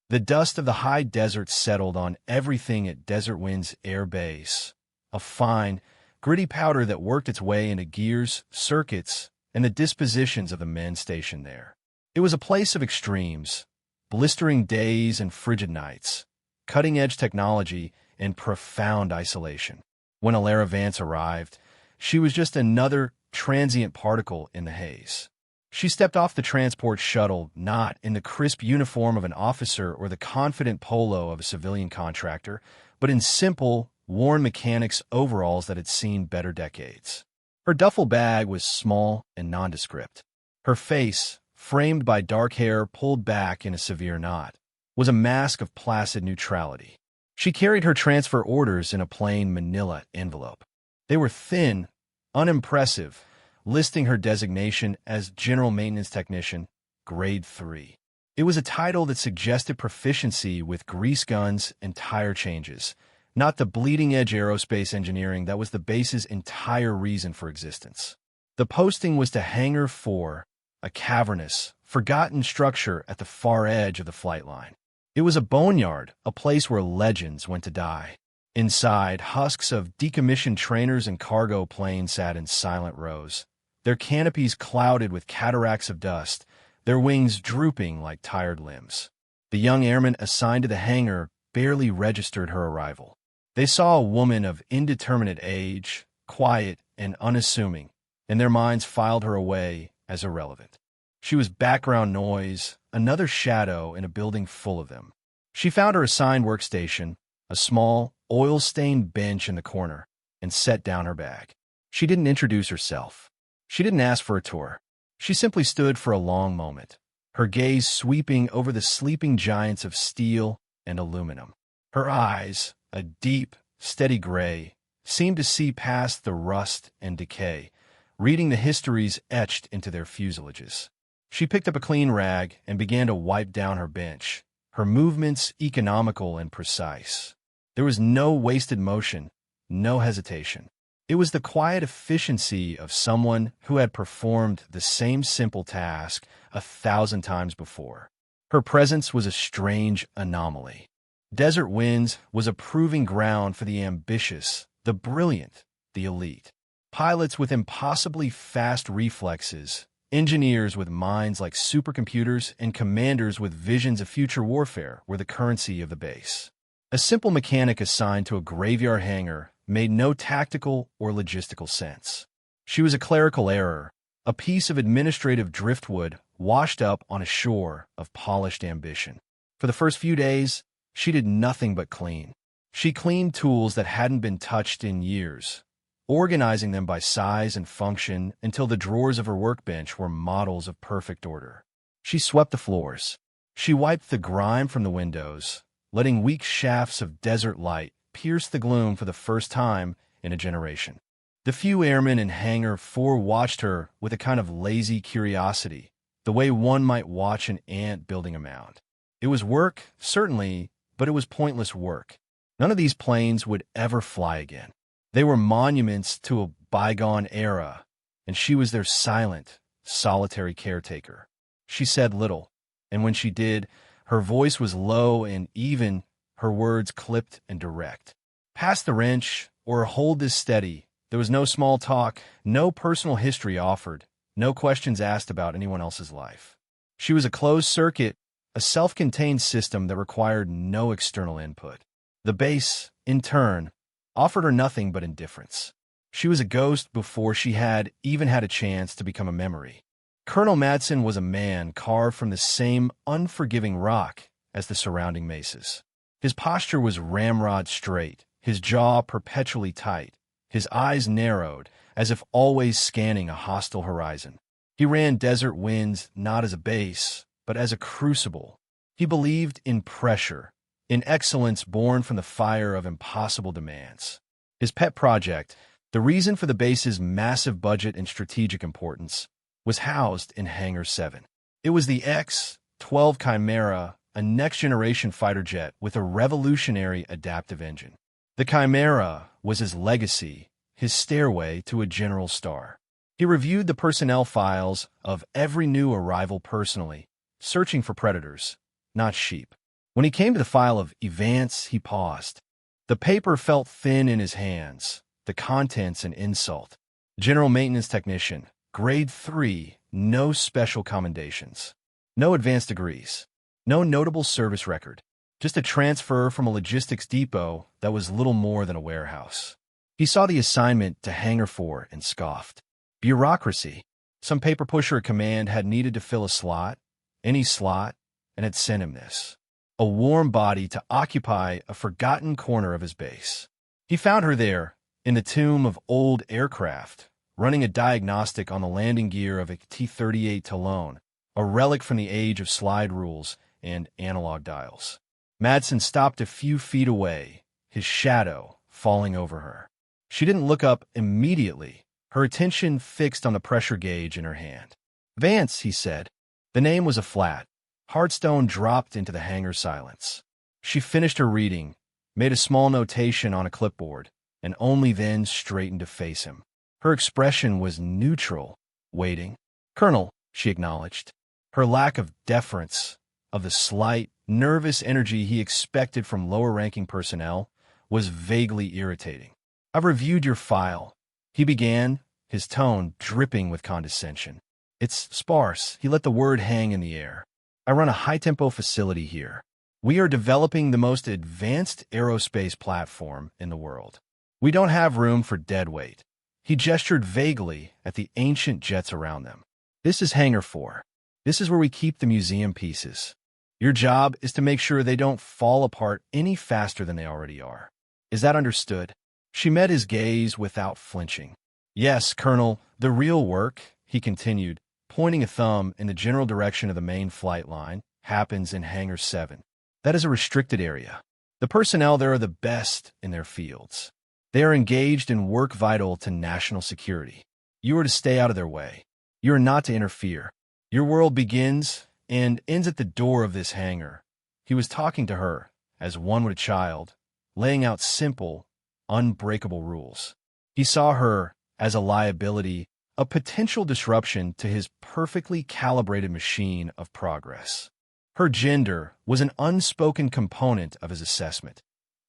The dust of the high desert settled on everything at Desert Winds Air Base, a fine, gritty powder that worked its way into gears, circuits, and the dispositions of the men stationed there. It was a place of extremes, blistering days and frigid nights, cutting-edge technology, and profound isolation. When Alara Vance arrived, she was just another transient particle in the haze. She stepped off the transport shuttle not in the crisp uniform of an officer or the confident polo of a civilian contractor, but in simple, worn mechanic's overalls that had seen better decades. Her duffel bag was small and nondescript. Her face, framed by dark hair pulled back in a severe knot, was a mask of placid neutrality. She carried her transfer orders in a plain manila envelope. They were thin, unimpressive, listing her designation as General Maintenance Technician, Grade 3. It was a title that suggested proficiency with grease guns and tire changes, not the bleeding-edge aerospace engineering that was the base's entire reason for existence. The posting was to Hangar 4, a cavernous, forgotten structure at the far edge of the flight line. It was a boneyard, a place where legends went to die. Inside, husks of decommissioned trainers and cargo planes sat in silent rows, their canopies clouded with cataracts of dust, their wings drooping like tired limbs. The young airmen assigned to the hangar barely registered her arrival. They saw a woman of indeterminate age, quiet and unassuming, and their minds filed her away as irrelevant. She was background noise, another shadow in a building full of them. She found her assigned workstation, a small, oil-stained bench in the corner, and set down her bag. She didn't introduce herself. She didn't ask for a tour. She simply stood for a long moment, her gaze sweeping over the sleeping giants of steel and aluminum. Her eyes, a deep, steady gray, seemed to see past the rust and decay, reading the histories etched into their fuselages. She picked up a clean rag and began to wipe down her bench, her movements economical and precise. There was no wasted motion, no hesitation. It was the quiet efficiency of someone who had performed the same simple task 1,000 times before. Her presence was a strange anomaly. Desert Winds was a proving ground for the ambitious, the brilliant, the elite. Pilots with impossibly fast reflexes, engineers with minds like supercomputers, and commanders with visions of future warfare were the currency of the base. A simple mechanic assigned to a graveyard hangar made no tactical or logistical sense. She was a clerical error, a piece of administrative driftwood washed up on a shore of polished ambition. For the first few days, she did nothing but clean. She cleaned tools that hadn't been touched in years, organizing them by size and function until the drawers of her workbench were models of perfect order. She swept the floors. She wiped the grime from the windows, letting weak shafts of desert light pierce the gloom for the first time in a generation. The few airmen in Hangar 4 watched her with a kind of lazy curiosity, the way one might watch an ant building a mound. It was work, certainly, but it was pointless work. None of these planes would ever fly again. They were monuments to a bygone era, and she was their silent, solitary caretaker. She said little, and when she did, her voice was low and even, her words clipped and direct. Pass the wrench, or hold this steady. There was no small talk, no personal history offered, no questions asked about anyone else's life. She was a closed circuit, a self-contained system that required no external input. The base, in turn, offered her nothing but indifference. She was a ghost before she had even had a chance to become a memory. Colonel Madsen was a man carved from the same unforgiving rock as the surrounding mesas. His posture was ramrod straight, his jaw perpetually tight, his eyes narrowed, as if always scanning a hostile horizon. He ran Desert Winds not as a base, but as a crucible. He believed in pressure, in excellence born from the fire of impossible demands. His pet project, the reason for the base's massive budget and strategic importance, was housed in Hangar 7. It was the X-12 Chimera, a next-generation fighter jet with a revolutionary adaptive engine. The Chimera was his legacy, his stairway to a general star. He reviewed the personnel files of every new arrival personally, searching for predators, not sheep. When he came to the file of events, he paused. The paper felt thin in his hands, the contents an insult. General Maintenance Technician, Grade 3, no special commendations. No advanced degrees. No notable service record. Just a transfer from a logistics depot that was little more than a warehouse. He saw the assignment to Hangar 4 and scoffed. Bureaucracy. Some paper pusher at command had needed to fill a slot, any slot, and had sent him this. A warm body to occupy a forgotten corner of his base. He found her there, in the tomb of old aircraft, running a diagnostic on the landing gear of a T-38 Talon, a relic from the age of slide rules and analog dials. Madsen stopped a few feet away, his shadow falling over her. She didn't look up immediately, her attention fixed on the pressure gauge in her hand. Vance, he said. The name was a flat. Hardstone dropped into the hangar silence. She finished her reading, made a small notation on a clipboard, and only then straightened to face him. Her expression was neutral, waiting. Colonel, she acknowledged. Her lack of deference, of the slight, nervous energy he expected from lower-ranking personnel, was vaguely irritating. I've reviewed your file. He began, his tone dripping with condescension. It's sparse. He let the word hang in the air. I run a high-tempo facility here. We are developing the most advanced aerospace platform in the world. We don't have room for deadweight. He gestured vaguely at the ancient jets around them. This is Hangar 4. This is where we keep the museum pieces. Your job is to make sure they don't fall apart any faster than they already are. Is that understood? She met his gaze without flinching. Yes, Colonel, the real work, he continued, pointing a thumb in the general direction of the main flight line, happens in Hangar 7. That is a restricted area. The personnel there are the best in their fields. They are engaged in work vital to national security. You are to stay out of their way. You are not to interfere. Your world begins and ends at the door of this hangar. He was talking to her, as one would a child, laying out simple, unbreakable rules. He saw her as a liability, a potential disruption to his perfectly calibrated machine of progress. Her gender was an unspoken component of his assessment.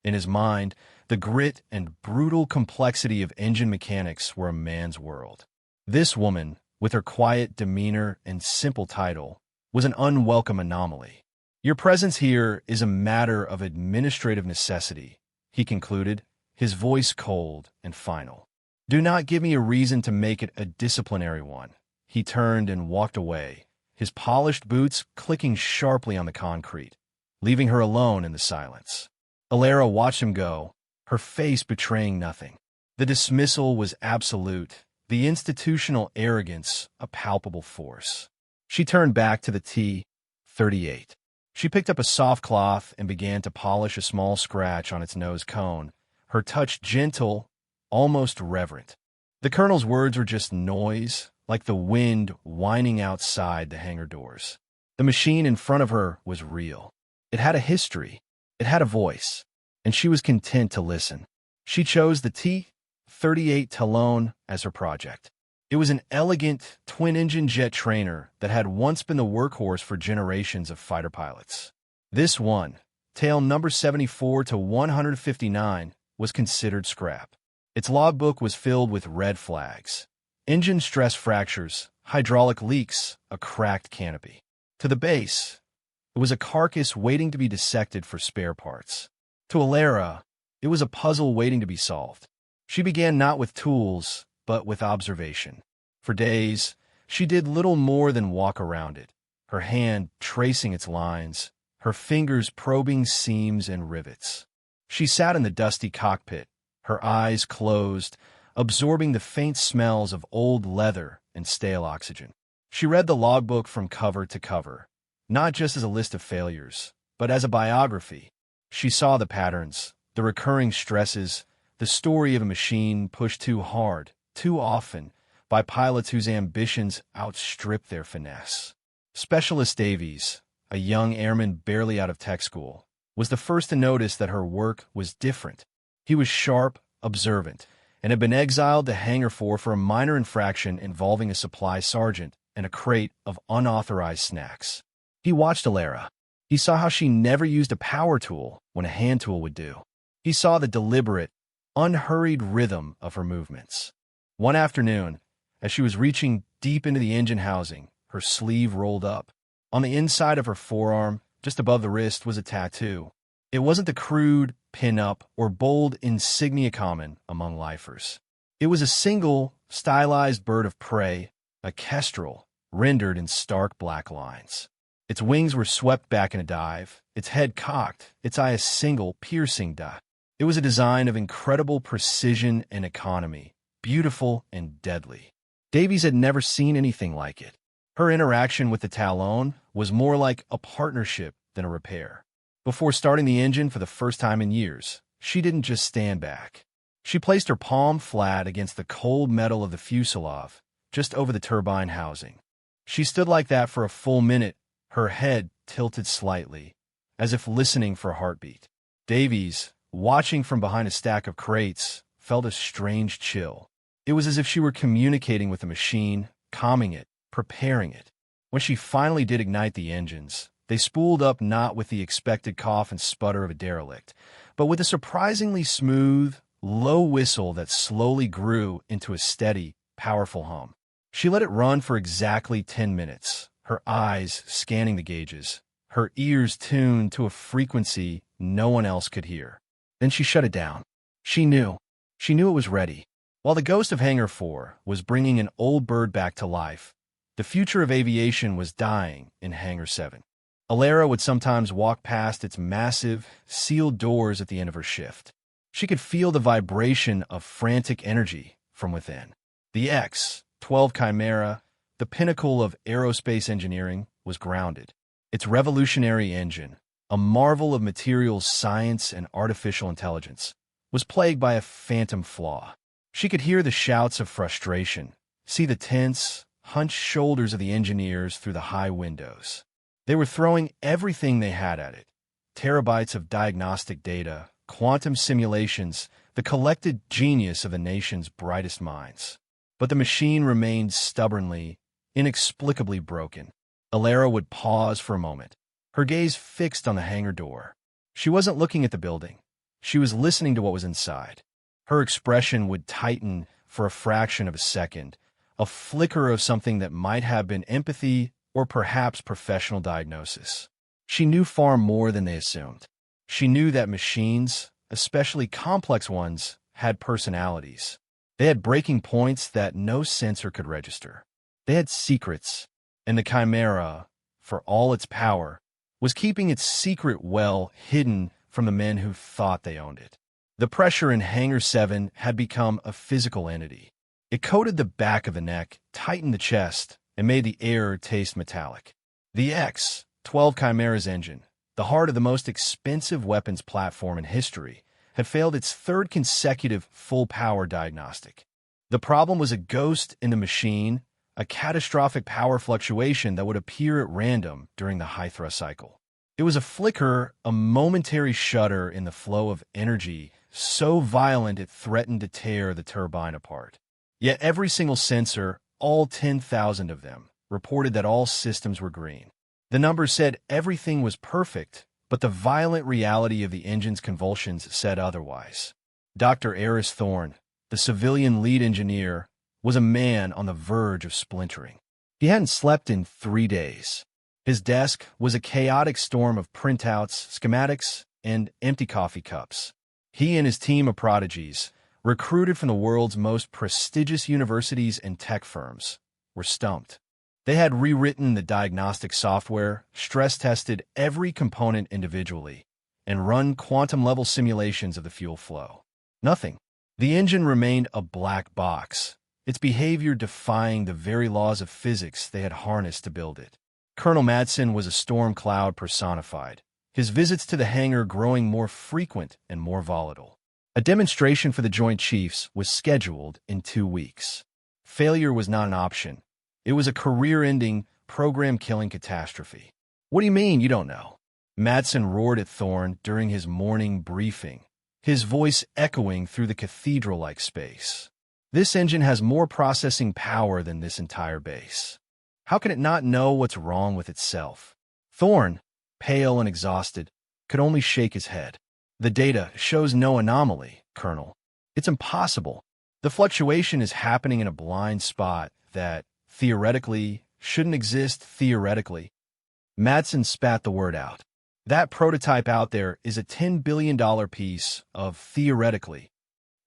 In his mind, the grit and brutal complexity of engine mechanics were a man's world. This woman, with her quiet demeanor and simple title, was an unwelcome anomaly. Your presence here is a matter of administrative necessity, he concluded, his voice cold and final. Do not give me a reason to make it a disciplinary one. He turned and walked away, his polished boots clicking sharply on the concrete, leaving her alone in the silence. Alara watched him go, her face betraying nothing. The dismissal was absolute, the institutional arrogance a palpable force. She turned back to the T-38. She picked up a soft cloth and began to polish a small scratch on its nose cone, her touch gentle, almost reverent. The colonel's words were just noise, like the wind whining outside the hangar doors. The machine in front of her was real. It had a history. It had a voice, and she was content to listen. She chose the T-38 Talon as her project. It was an elegant, twin-engine jet trainer that had once been the workhorse for generations of fighter pilots. This one, tail number 74 to 159, was considered scrap. Its logbook was filled with red flags. Engine stress fractures, hydraulic leaks, a cracked canopy. To the base, it was a carcass waiting to be dissected for spare parts. To Alara, it was a puzzle waiting to be solved. She began not with tools, but with observation. For days, she did little more than walk around it, her hand tracing its lines, her fingers probing seams and rivets. She sat in the dusty cockpit, her eyes closed, absorbing the faint smells of old leather and stale oxygen. She read the logbook from cover to cover, not just as a list of failures, but as a biography. She saw the patterns, the recurring stresses, the story of a machine pushed too hard, too often, by pilots whose ambitions outstripped their finesse. Specialist Davies, a young airman barely out of tech school, was the first to notice that her work was different. He was sharp, observant, and had been exiled to Hangar 4 for a minor infraction involving a supply sergeant and a crate of unauthorized snacks. He watched Alara, He saw how she never used a power tool when a hand tool would do. He saw the deliberate, unhurried rhythm of her movements. One afternoon, as she was reaching deep into the engine housing, her sleeve rolled up. On the inside of her forearm, just above the wrist, was a tattoo. It wasn't the crude, pin-up, or bold insignia common among lifers. It was a single, stylized bird of prey, a kestrel, rendered in stark black lines. Its wings were swept back in a dive, its head cocked, its eye a single, piercing dot. It was a design of incredible precision and economy, beautiful and deadly. Davies had never seen anything like it. Her interaction with the Talon was more like a partnership than a repair. Before starting the engine for the first time in years, she didn't just stand back. She placed her palm flat against the cold metal of the fuselage, just over the turbine housing. She stood like that for a full minute, her head tilted slightly, as if listening for a heartbeat. Davies, watching from behind a stack of crates, felt a strange chill. It was as if she were communicating with the machine, calming it, preparing it. When she finally did ignite the engines, they spooled up not with the expected cough and sputter of a derelict, but with a surprisingly smooth, low whistle that slowly grew into a steady, powerful hum. She let it run for exactly 10 minutes, her eyes scanning the gauges, her ears tuned to a frequency no one else could hear. Then she shut it down. She knew. She knew it was ready. While the ghost of Hangar 4 was bringing an old bird back to life, the future of aviation was dying in Hangar 7. Alara would sometimes walk past its massive, sealed doors at the end of her shift. She could feel the vibration of frantic energy from within. The X-12 Chimera, the pinnacle of aerospace engineering, was grounded. Its revolutionary engine, a marvel of materials science and artificial intelligence, was plagued by a phantom flaw. She could hear the shouts of frustration, see the tense, hunched shoulders of the engineers through the high windows. They were throwing everything they had at it. Terabytes of diagnostic data, quantum simulations, the collected genius of the nation's brightest minds. But the machine remained stubbornly, inexplicably broken. Alara would pause for a moment, her gaze fixed on the hangar door. She wasn't looking at the building. She was listening to what was inside. Her expression would tighten for a fraction of a second, a flicker of something that might have been empathy or perhaps professional diagnosis. She knew far more than they assumed. She knew that machines, especially complex ones, had personalities. They had breaking points that no sensor could register. They had secrets, and the Chimera, for all its power, was keeping its secret well hidden from the men who thought they owned it. The pressure in Hangar 7 had become a physical entity. It coated the back of the neck, tightened the chest, and made the air taste metallic. The X-12 Chimera's engine, the heart of the most expensive weapons platform in history, had failed its third consecutive full-power diagnostic. The problem was a ghost in the machine, a catastrophic power fluctuation that would appear at random during the high-thrust cycle. It was a flicker, a momentary shudder in the flow of energy, so violent it threatened to tear the turbine apart. Yet every single sensor, all 10,000 of them, reported that all systems were green. The numbers said everything was perfect, but the violent reality of the engine's convulsions said otherwise. Dr. Eris Thorne, the civilian lead engineer, was a man on the verge of splintering. He hadn't slept in 3 days. His desk was a chaotic storm of printouts, schematics, and empty coffee cups. He and his team of prodigies, recruited from the world's most prestigious universities and tech firms, were stumped. They had rewritten the diagnostic software, stress-tested every component individually, and run quantum-level simulations of the fuel flow. Nothing. The engine remained a black box, its behavior defying the very laws of physics they had harnessed to build it. Colonel Madsen was a storm cloud personified, his visits to the hangar growing more frequent and more volatile. A demonstration for the Joint Chiefs was scheduled in 2 weeks. Failure was not an option. It was a career-ending, program-killing catastrophe. What do you mean you don't know? Madsen roared at Thorne during his morning briefing, his voice echoing through the cathedral-like space. This engine has more processing power than this entire base. How can it not know what's wrong with itself? Thorne, pale and exhausted, could only shake his head. The data shows no anomaly, Colonel. It's impossible. The fluctuation is happening in a blind spot that, theoretically, shouldn't exist theoretically. Madsen spat the word out. That prototype out there is a $10 billion piece of theoretically.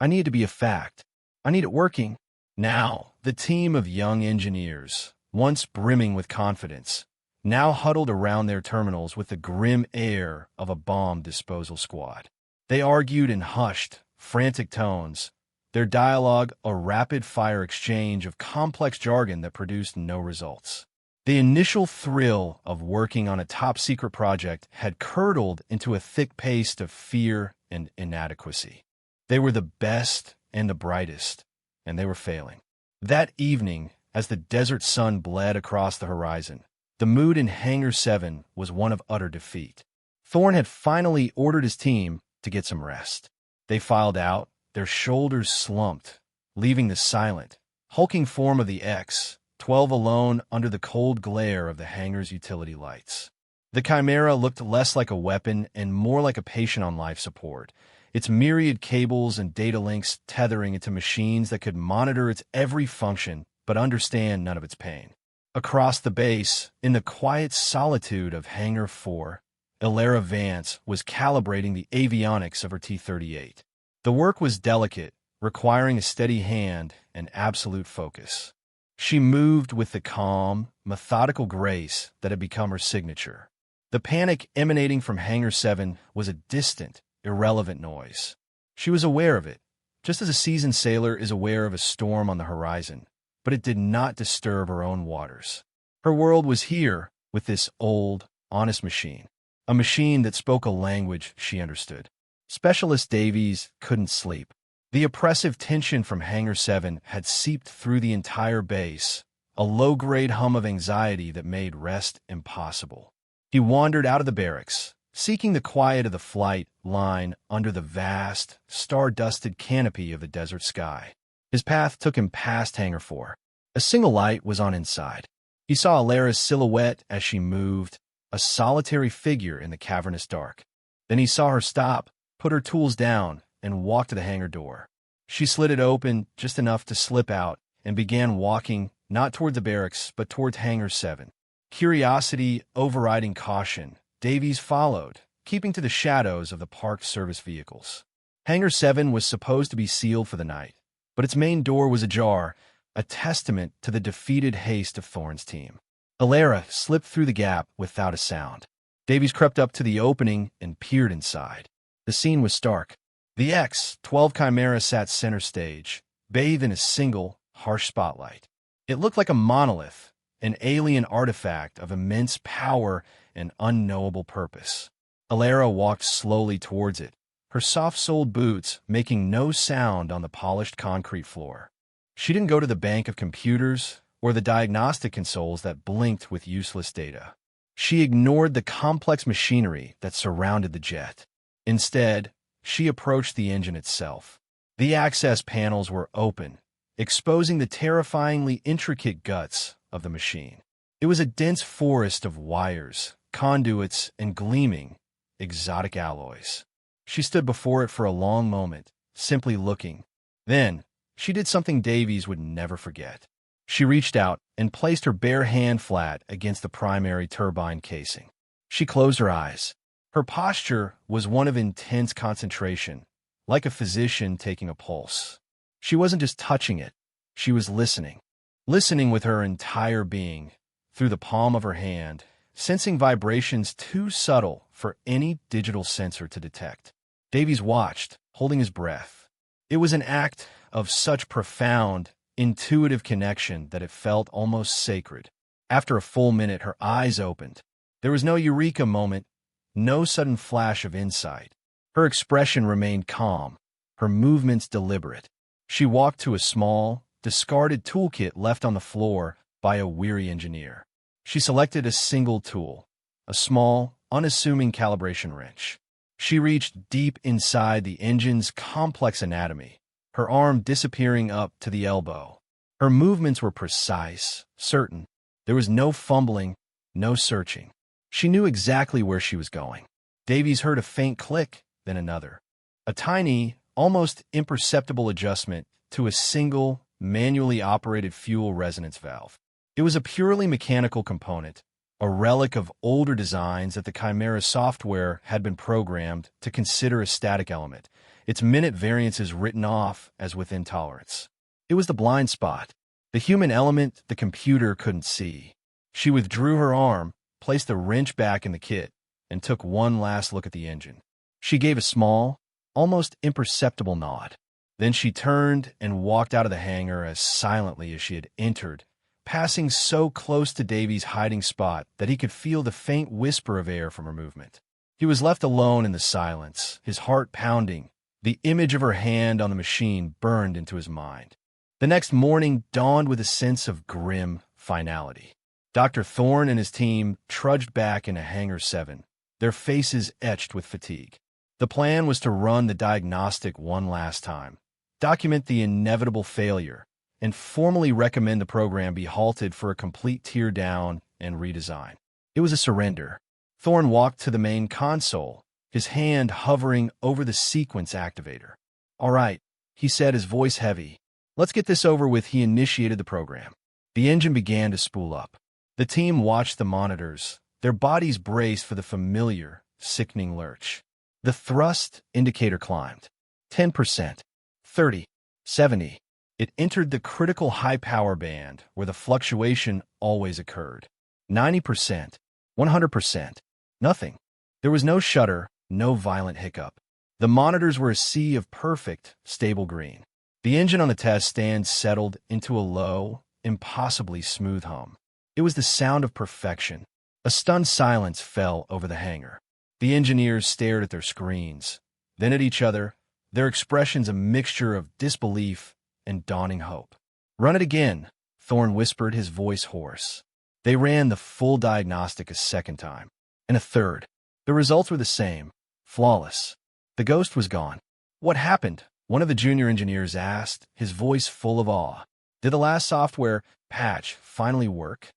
I need it to be a fact. I need it working. Now, the team of young engineers, once brimming with confidence, now huddled around their terminals with the grim air of a bomb disposal squad. They argued in hushed, frantic tones, their dialogue a rapid-fire exchange of complex jargon that produced no results. The initial thrill of working on a top-secret project had curdled into a thick paste of fear and inadequacy. They were the best and the brightest, and they were failing. That evening, as the desert sun bled across the horizon, the mood in Hangar 7 was one of utter defeat. Thorne had finally ordered his team to get some rest. They filed out, their shoulders slumped, leaving the silent, hulking form of the X-12 alone under the cold glare of the hangar's utility lights. The Chimera looked less like a weapon and more like a patient on life support, its myriad cables and data links tethering into machines that could monitor its every function but understand none of its pain. Across the base, in the quiet solitude of Hangar 4, Ilara Vance was calibrating the avionics of her T-38. The work was delicate, requiring a steady hand and absolute focus. She moved with the calm, methodical grace that had become her signature. The panic emanating from Hangar 7 was a distant, irrelevant noise. She was aware of it, just as a seasoned sailor is aware of a storm on the horizon, but it did not disturb her own waters. Her world was here with this old, honest machine, a machine that spoke a language she understood. Specialist Davies couldn't sleep. The oppressive tension from Hangar 7 had seeped through the entire base, a low-grade hum of anxiety that made rest impossible. He wandered out of the barracks, seeking the quiet of the flight line under the vast, star-dusted canopy of the desert sky. His path took him past Hangar 4. A single light was on inside. He saw Ilara's silhouette as she moved, a solitary figure in the cavernous dark. Then he saw her stop, put her tools down, and walk to the hangar door. She slid it open just enough to slip out and began walking not toward the barracks but toward Hangar 7. Curiosity overriding caution, Davies followed, keeping to the shadows of the parked service vehicles. Hangar 7 was supposed to be sealed for the night, but its main door was ajar, a testament to the defeated haste of Thorne's team. Ilara slipped through the gap without a sound. Davies crept up to the opening and peered inside. The scene was stark. The X-12 Chimera sat center stage, bathed in a single, harsh spotlight. It looked like a monolith, an alien artifact of immense power and unknowable purpose. Ilara walked slowly towards it, her soft-soled boots making no sound on the polished concrete floor. She didn't go to the bank of computers or the diagnostic consoles that blinked with useless data. She ignored the complex machinery that surrounded the jet. Instead, she approached the engine itself. The access panels were open, exposing the terrifyingly intricate guts of the machine. It was a dense forest of wires, conduits, and gleaming, exotic alloys. She stood before it for a long moment, simply looking. Then, she did something Davies would never forget. She reached out and placed her bare hand flat against the primary turbine casing. She closed her eyes. Her posture was one of intense concentration, like a physician taking a pulse. She wasn't just touching it, she was listening. Listening with her entire being, through the palm of her hand, sensing vibrations too subtle for any digital sensor to detect. Davies watched, holding his breath. It was an act of such profound, intuitive connection that it felt almost sacred. After a full minute, her eyes opened. There was no eureka moment, no sudden flash of insight. Her expression remained calm, her movements deliberate. She walked to a small, discarded toolkit left on the floor by a weary engineer. She selected a single tool, a small, unassuming calibration wrench. She reached deep inside the engine's complex anatomy, her arm disappearing up to the elbow. Her movements were precise, certain. There was no fumbling, no searching. She knew exactly where she was going. Davies heard a faint click, then another. A tiny, almost imperceptible adjustment to a single, manually operated fuel resonance valve. It was a purely mechanical component, a relic of older designs that the Chimera software had been programmed to consider a static element, its minute variances written off as within tolerance. It was the blind spot, the human element the computer couldn't see. She withdrew her arm, placed the wrench back in the kit, and took one last look at the engine. She gave a small, almost imperceptible nod. Then she turned and walked out of the hangar as silently as she had entered, passing so close to Davies' hiding spot that he could feel the faint whisper of air from her movement. He was left alone in the silence, his heart pounding. The image of her hand on the machine burned into his mind. The next morning dawned with a sense of grim finality. Dr. Thorne and his team trudged back into Hangar 7, their faces etched with fatigue. The plan was to run the diagnostic one last time, document the inevitable failure, and formally recommend the program be halted for a complete tear-down and redesign. It was a surrender. Thorne walked to the main console, his hand hovering over the sequence activator. "All right," he said, his voice heavy. "Let's get this over with." He initiated the program. The engine began to spool up. The team watched the monitors, their bodies braced for the familiar, sickening lurch. The thrust indicator climbed. 10%, 30, 70. It entered the critical high-power band, where the fluctuation always occurred. 90%, 100%, nothing. There was no shudder, no violent hiccup. The monitors were a sea of perfect, stable green. The engine on the test stand settled into a low, impossibly smooth hum. It was the sound of perfection. A stunned silence fell over the hangar. The engineers stared at their screens, then at each other, their expressions a mixture of disbelief and dawning hope. "Run it again," Thorne whispered, his voice hoarse. They ran the full diagnostic a second time, and a third. The results were the same, flawless. The ghost was gone. "What happened?" one of the junior engineers asked, his voice full of awe. "Did the last software patch finally work?"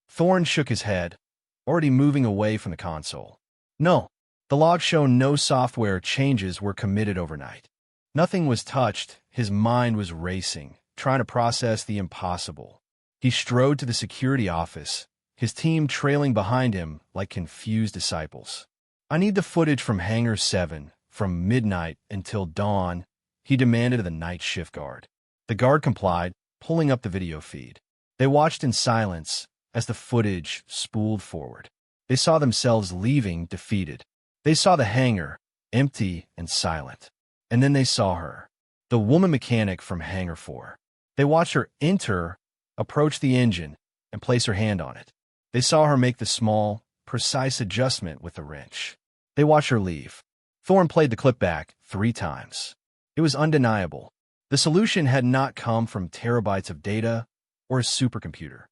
Thorne shook his head, already moving away from the console. "No. The logs show no software changes were committed overnight. Nothing was touched." His mind was racing, trying to process the impossible. He strode to the security office, his team trailing behind him like confused disciples. "I need the footage from Hangar 7, from midnight until dawn," he demanded of the night shift guard. The guard complied, pulling up the video feed. They watched in silence as the footage spooled forward. They saw themselves leaving defeated. They saw the hangar, empty and silent. And then they saw her, the woman mechanic from Hangar 4. They watched her enter, approach the engine, and place her hand on it. They saw her make the small, precise adjustment with the wrench. They watched her leave. Thorne played the clip back 3 times. It was undeniable. The solution had not come from terabytes of data or a supercomputer.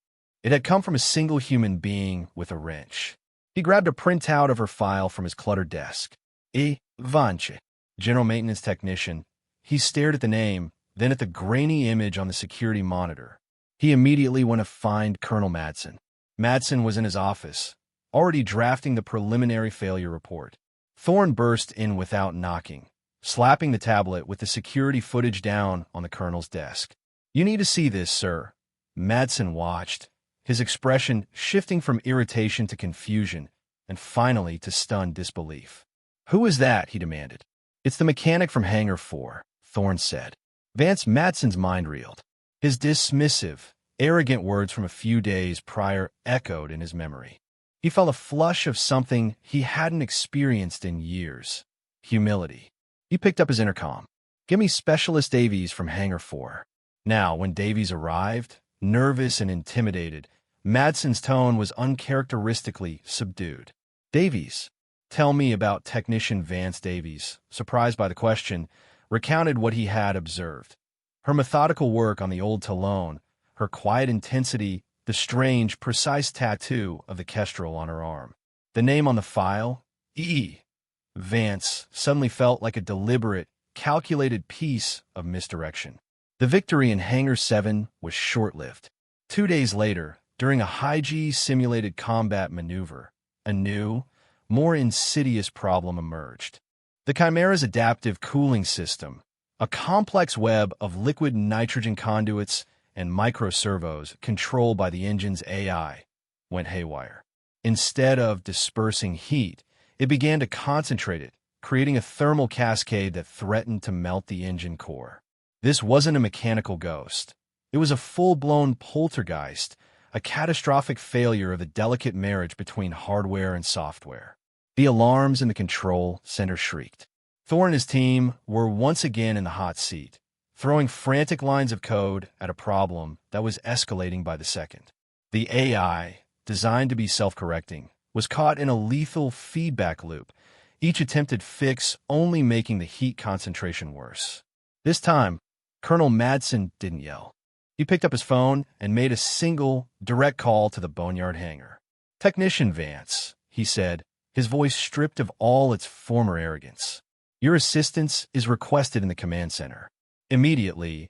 It had come from a single human being with a wrench. He grabbed a printout of her file from his cluttered desk. Vanche, general maintenance technician. He stared at the name, then at the grainy image on the security monitor. He immediately went to find Colonel Madsen. Madsen was in his office, already drafting the preliminary failure report. Thorne burst in without knocking, slapping the tablet with the security footage down on the colonel's desk. "You need to see this, sir." Madsen watched, his expression shifting from irritation to confusion, and finally to stunned disbelief. "Who is that?" he demanded. "It's the mechanic from Hangar 4, Thorne said. Vance Madsen's mind reeled. His dismissive, arrogant words from a few days prior echoed in his memory. He felt a flush of something he hadn't experienced in years. Humility. He picked up his intercom. "Give me Specialist Davies from Hangar 4. Now, when Davies arrived, nervous and intimidated, Madsen's tone was uncharacteristically subdued. "Davies, tell me about Technician Vance Davies," surprised by the question, recounted what he had observed. Her methodical work on the old Talon, her quiet intensity, the strange, precise tattoo of the Kestrel on her arm. The name on the file, Vance, suddenly felt like a deliberate, calculated piece of misdirection. The victory in Hangar 7 was short-lived. 2 days later, during a high-G simulated combat maneuver, a new, more insidious problem emerged. The Chimera's adaptive cooling system, a complex web of liquid nitrogen conduits and microservos controlled by the engine's AI, went haywire. Instead of dispersing heat, it began to concentrate it, creating a thermal cascade that threatened to melt the engine core. This wasn't a mechanical ghost. It was a full-blown poltergeist, a catastrophic failure of the delicate marriage between hardware and software. The alarms in the control center shrieked. Thor and his team were once again in the hot seat, throwing frantic lines of code at a problem that was escalating by the second. The AI, designed to be self-correcting, was caught in a lethal feedback loop, each attempted fix only making the heat concentration worse. This time, Colonel Madsen didn't yell. He picked up his phone and made a single, direct call to the Boneyard hangar. "Technician Vance," he said, his voice stripped of all its former arrogance. "Your assistance is requested in the command center." Immediately,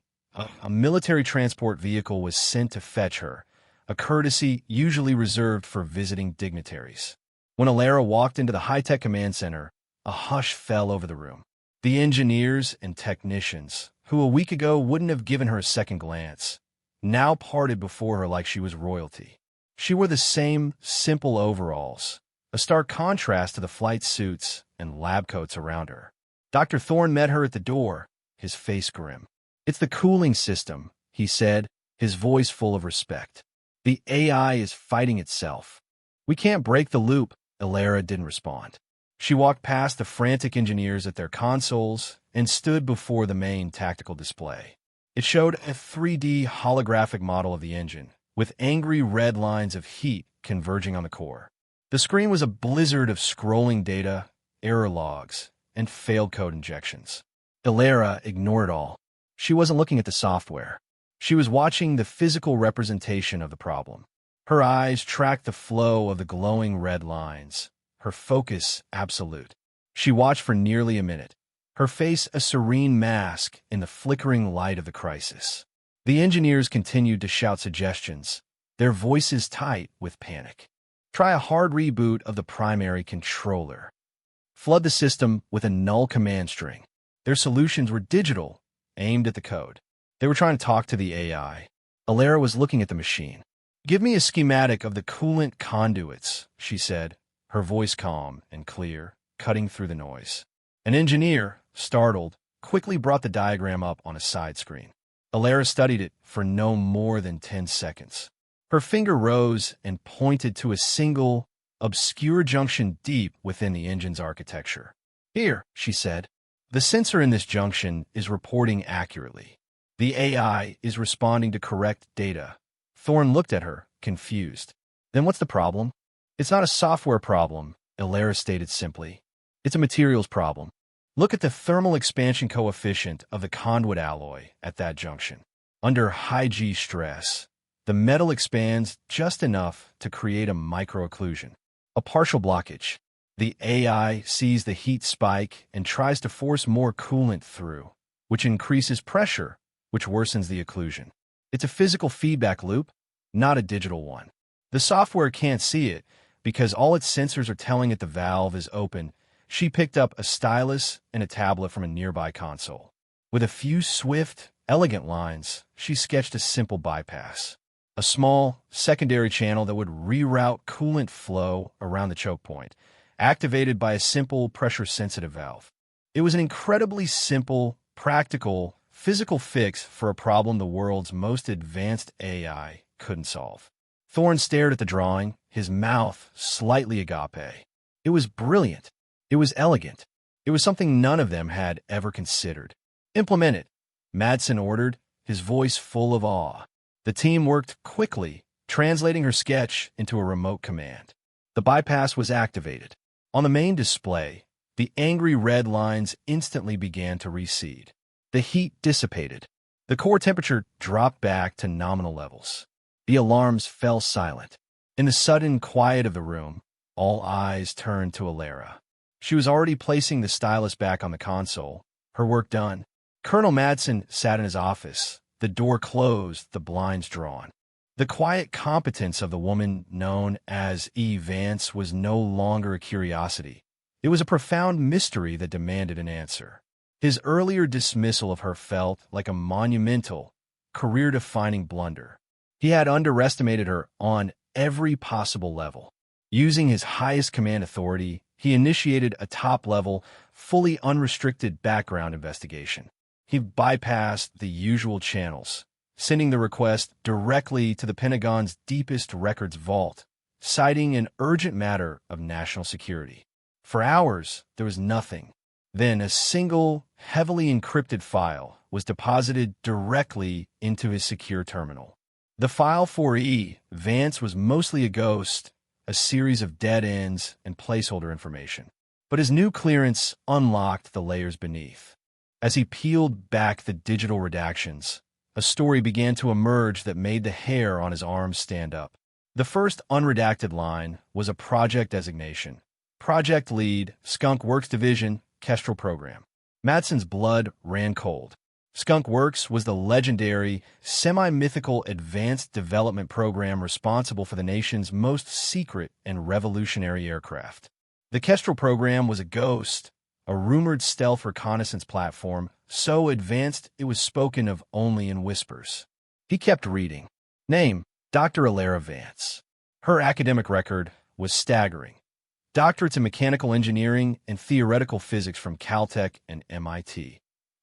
a military transport vehicle was sent to fetch her, a courtesy usually reserved for visiting dignitaries. When Alara walked into the high-tech command center, a hush fell over the room. The engineers and technicians, who a week ago wouldn't have given her a second glance, now parted before her like she was royalty. She wore the same simple overalls, a stark contrast to the flight suits and lab coats around her. Dr. Thorne met her at the door, his face grim. "It's the cooling system," he said, his voice full of respect. "The AI is fighting itself." "We can't break the loop," Alara didn't respond. She walked past the frantic engineers at their consoles and stood before the main tactical display. It showed a 3D holographic model of the engine, with angry red lines of heat converging on the core. The screen was a blizzard of scrolling data, error logs, and failed code injections. Alara ignored it all. She wasn't looking at the software. She was watching the physical representation of the problem. Her eyes tracked the flow of the glowing red lines, her focus absolute. She watched for nearly a minute, her face a serene mask in the flickering light of the crisis. The engineers continued to shout suggestions, their voices tight with panic. "Try a hard reboot of the primary controller. Flood the system with a null command string." Their solutions were digital, aimed at the code. They were trying to talk to the AI. Alara was looking at the machine. "Give me a schematic of the coolant conduits," she said, her voice calm and clear, cutting through the noise. An engineer, startled, quickly brought the diagram up on a side screen. Alara studied it for no more than 10 seconds. Her finger rose and pointed to a single, obscure junction deep within the engine's architecture. "Here," she said. "The sensor in this junction is reporting accurately. The AI is responding to correct data." Thorne looked at her, confused. "Then what's the problem?" "It's not a software problem," Alara stated simply. "It's a materials problem. Look at the thermal expansion coefficient of the conduit alloy at that junction. Under high G stress, the metal expands just enough to create a micro-occlusion, a partial blockage. The AI sees the heat spike and tries to force more coolant through, which increases pressure, which worsens the occlusion. It's a physical feedback loop, not a digital one. The software can't see it because all its sensors are telling it the valve is open." She picked up a stylus and a tablet from a nearby console. With a few swift, elegant lines, she sketched a simple bypass. A small, secondary channel that would reroute coolant flow around the choke point, activated by a simple pressure-sensitive valve. It was an incredibly simple, practical, physical fix for a problem the world's most advanced AI couldn't solve. Thorne stared at the drawing, his mouth slightly agape. It was brilliant. It was elegant. It was something none of them had ever considered. "Implement it," Madsen ordered, his voice full of awe. The team worked quickly, translating her sketch into a remote command. The bypass was activated. On the main display, the angry red lines instantly began to recede. The heat dissipated. The core temperature dropped back to nominal levels. The alarms fell silent. In the sudden quiet of the room, all eyes turned to Alara. She was already placing the stylus back on the console, her work done. Colonel Madsen sat in his office, the door closed, the blinds drawn. The quiet competence of the woman known as E. Vance was no longer a curiosity. It was a profound mystery that demanded an answer. His earlier dismissal of her felt like a monumental, career-defining blunder. He had underestimated her on every possible level. Using his highest command authority, he initiated a top-level, fully unrestricted background investigation. He bypassed the usual channels, sending the request directly to the Pentagon's deepest records vault, citing an urgent matter of national security. For hours, there was nothing. Then a single, heavily encrypted file was deposited directly into his secure terminal. The file for E. Vance was mostly a ghost, a series of dead ends and placeholder information. But his new clearance unlocked the layers beneath. As he peeled back the digital redactions, a story began to emerge that made the hair on his arms stand up. The first unredacted line was a project designation. Project Lead, Skunk Works Division, Kestrel Program. Madsen's blood ran cold. Skunk Works was the legendary, semi-mythical advanced development program responsible for the nation's most secret and revolutionary aircraft. The Kestrel program was a ghost, a rumored stealth reconnaissance platform, so advanced it was spoken of only in whispers. He kept reading. Name, Dr. Alara Vance. Her academic record was staggering. Doctorates in mechanical engineering and theoretical physics from Caltech and MIT,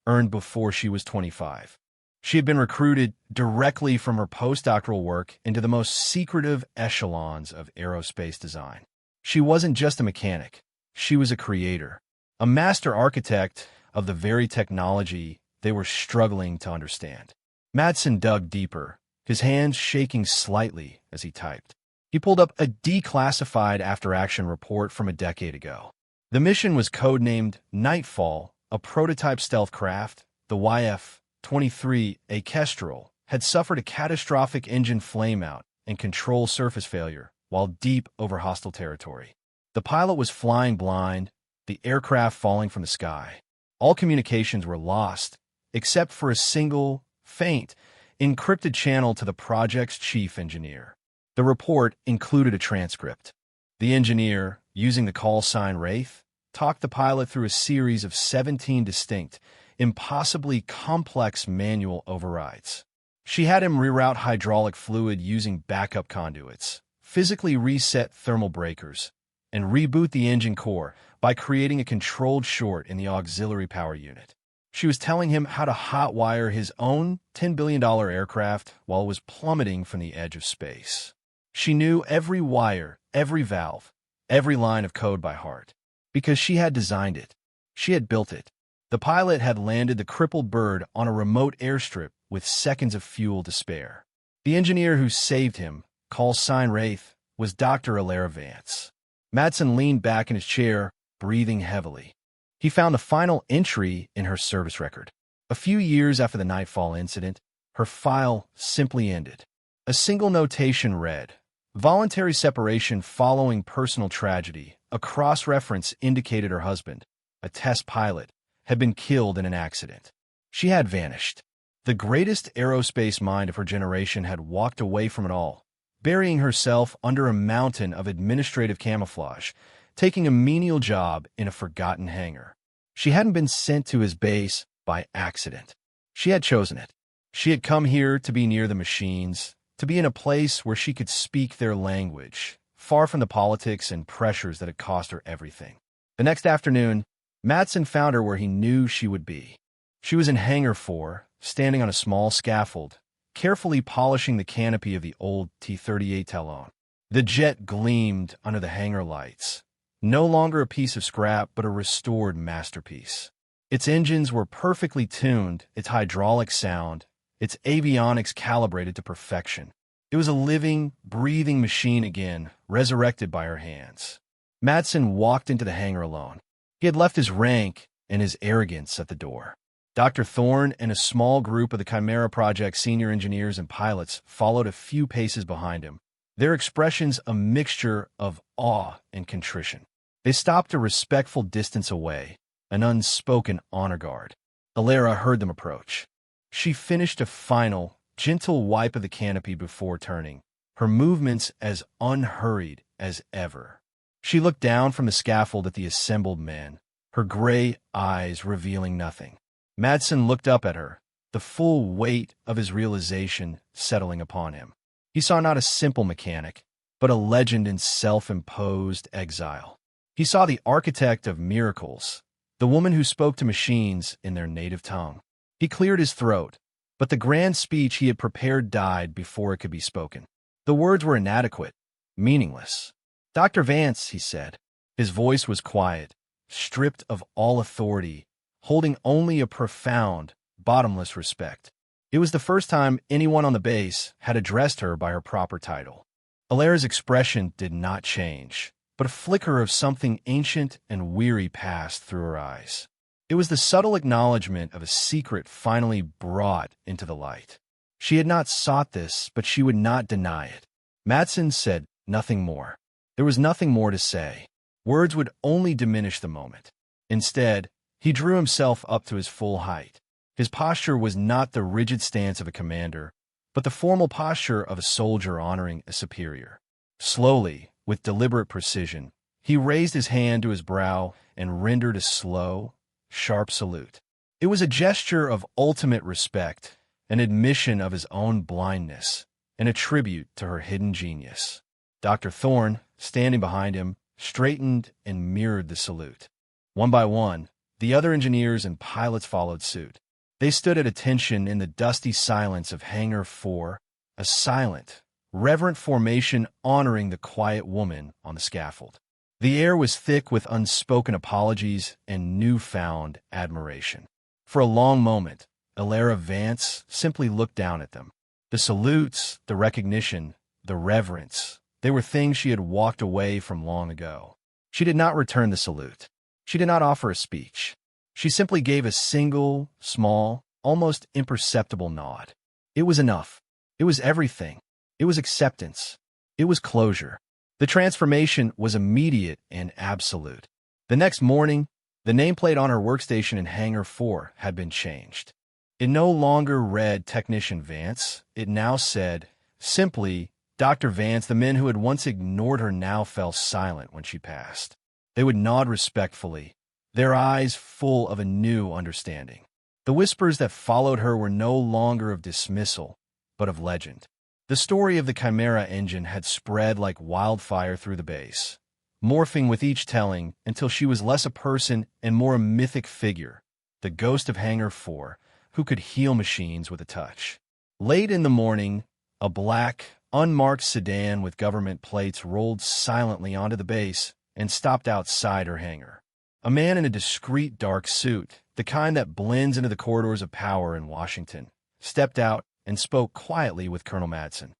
earned before she was 25. She had been recruited directly from her postdoctoral work into the most secretive echelons of aerospace design. She wasn't just a mechanic. She was a creator, a master architect of the very technology they were struggling to understand. Madsen dug deeper, his hands shaking slightly as he typed. He pulled up a declassified after-action report from a decade ago. The mission was codenamed Nightfall, a prototype stealth craft. The YF-23A Kestrel had suffered a catastrophic engine flameout and control surface failure while deep over hostile territory. The pilot was flying blind, the aircraft falling from the sky. All communications were lost, except for a single, faint, encrypted channel to the project's chief engineer. The report included a transcript. The engineer, using the call sign Wraith, talked the pilot through a series of 17 distinct, impossibly complex manual overrides. She had him reroute hydraulic fluid using backup conduits, physically reset thermal breakers, and reboot the engine core by creating a controlled short in the auxiliary power unit. She was telling him how to hotwire his own $10 billion aircraft while it was plummeting from the edge of space. She knew every wire, every valve, every line of code by heart, because she had designed it. She had built it. The pilot had landed the crippled bird on a remote airstrip with seconds of fuel to spare. The engineer who saved him, call sign Wraith, was Dr. Alara Vance. Madsen leaned back in his chair, breathing heavily. He found the final entry in her service record. A few years after the Nightfall incident, her file simply ended. A single notation read, "Voluntary separation following personal tragedy." A cross-reference indicated her husband, a test pilot, had been killed in an accident. She had vanished. The greatest aerospace mind of her generation had walked away from it all, burying herself under a mountain of administrative camouflage, taking a menial job in a forgotten hangar. She hadn't been sent to his base by accident. She had chosen it. She had come here to be near the machines, to be in a place where she could speak their language, far from the politics and pressures that had cost her everything. The next afternoon, Madsen found her where he knew she would be. She was in Hangar 4, standing on a small scaffold, carefully polishing the canopy of the old T-38 Talon. The jet gleamed under the hangar lights, no longer a piece of scrap but a restored masterpiece. Its engines were perfectly tuned, its hydraulic sound, its avionics calibrated to perfection. It was a living, breathing machine again, resurrected by her hands. Madsen walked into the hangar alone. He had left his rank and his arrogance at the door. Dr. Thorne and a small group of the Chimera Project senior engineers and pilots followed a few paces behind him, their expressions a mixture of awe and contrition. They stopped a respectful distance away, an unspoken honor guard. Alara heard them approach. She finished a final, gentle wipe of the canopy before turning, her movements as unhurried as ever. She looked down from the scaffold at the assembled men, her gray eyes revealing nothing. Madsen looked up at her, the full weight of his realization settling upon him. He saw not a simple mechanic, but a legend in self-imposed exile. He saw the architect of miracles, the woman who spoke to machines in their native tongue. He cleared his throat, but the grand speech he had prepared died before it could be spoken. The words were inadequate, meaningless. "Dr. Vance," he said. His voice was quiet, stripped of all authority, holding only a profound, bottomless respect. It was the first time anyone on the base had addressed her by her proper title. Alara's expression did not change, but a flicker of something ancient and weary passed through her eyes. It was the subtle acknowledgement of a secret finally brought into the light. She had not sought this, but she would not deny it. Madsen said nothing more. There was nothing more to say. Words would only diminish the moment. Instead, he drew himself up to his full height. His posture was not the rigid stance of a commander, but the formal posture of a soldier honoring a superior. Slowly, with deliberate precision, he raised his hand to his brow and rendered a slow, sharp salute. It was a gesture of ultimate respect, an admission of his own blindness, and a tribute to her hidden genius. Dr. Thorne, standing behind him, straightened and mirrored the salute. One by one, the other engineers and pilots followed suit. They stood at attention in the dusty silence of Hangar 4, a silent, reverent formation honoring the quiet woman on the scaffold. The air was thick with unspoken apologies and newfound admiration. For a long moment, Alara Vance simply looked down at them. The salutes, the recognition, the reverence, they were things she had walked away from long ago. She did not return the salute. She did not offer a speech. She simply gave a single, small, almost imperceptible nod. It was enough. It was everything. It was acceptance. It was closure. The transformation was immediate and absolute. The next morning, the nameplate on her workstation in Hangar 4 had been changed. It no longer read Technician Vance. It now said, simply, Dr. Vance. The men who had once ignored her now fell silent when she passed. They would nod respectfully, their eyes full of a new understanding. The whispers that followed her were no longer of dismissal, but of legend. The story of the Chimera engine had spread like wildfire through the base, morphing with each telling until she was less a person and more a mythic figure, the ghost of Hangar 4, who could heal machines with a touch. Late in the morning, a black, unmarked sedan with government plates rolled silently onto the base and stopped outside her hangar. A man in a discreet dark suit, the kind that blends into the corridors of power in Washington, stepped out and spoke quietly with Colonel Madsen.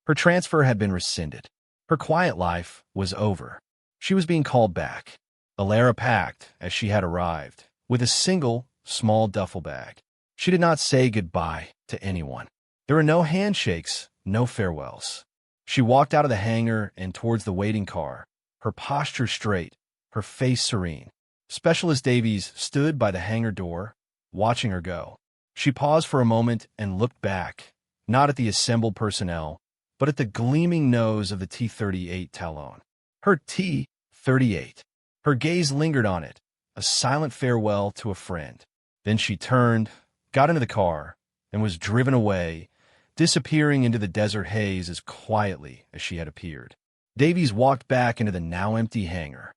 Her transfer had been rescinded. Her quiet life was over. She was being called back. Alara packed, as she had arrived, with a single, small duffel bag. She did not say goodbye to anyone. There were no handshakes, no farewells. She walked out of the hangar and towards the waiting car, her posture straight, her face serene. Specialist Davies stood by the hangar door, watching her go. She paused for a moment and looked back, not at the assembled personnel, but at the gleaming nose of the T-38 Talon. Her T-38. Her gaze lingered on it, a silent farewell to a friend. Then she turned, got into the car, and was driven away, disappearing into the desert haze as quietly as she had appeared. Davies walked back into the now empty hangar.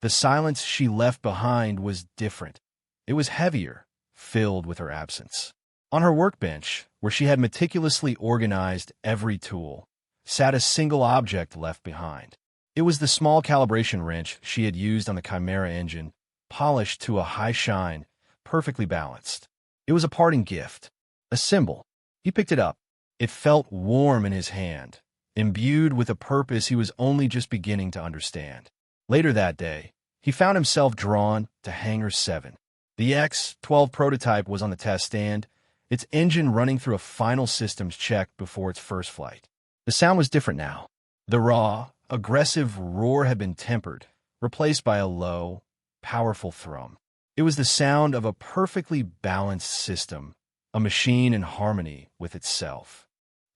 The silence she left behind was different. It was heavier, filled with her absence. On her workbench, where she had meticulously organized every tool, sat a single object left behind. It was the small calibration wrench she had used on the Chimera engine, polished to a high shine, perfectly balanced. It was a parting gift, a symbol. He picked it up. It felt warm in his hand, imbued with a purpose he was only just beginning to understand. Later that day, he found himself drawn to Hangar 7. The X-12 prototype was on the test stand, its engine running through a final systems check before its first flight. The sound was different now. The raw, aggressive roar had been tempered, replaced by a low, powerful thrum. It was the sound of a perfectly balanced system, a machine in harmony with itself.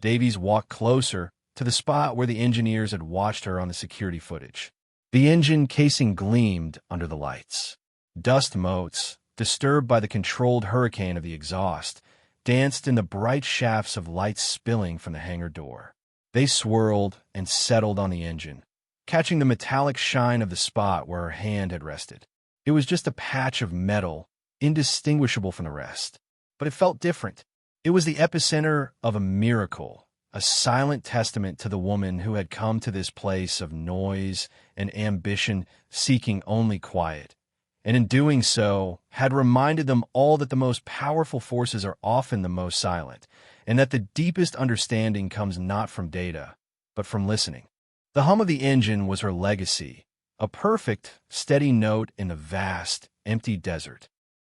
Davies walked closer to the spot where the engineers had watched her on the security footage. The engine casing gleamed under the lights. Dust motes, disturbed by the controlled hurricane of the exhaust, danced in the bright shafts of light spilling from the hangar door. They swirled and settled on the engine, catching the metallic shine of the spot where her hand had rested. It was just a patch of metal, indistinguishable from the rest. But it felt different. It was the epicenter of a miracle, a silent testament to the woman who had come to this place of noise and ambition, seeking only quiet, and in doing so had reminded them all that the most powerful forces are often the most silent, and that the deepest understanding comes not from data, but from listening. The hum of the engine was her legacy, a perfect, steady note in the vast, empty desert.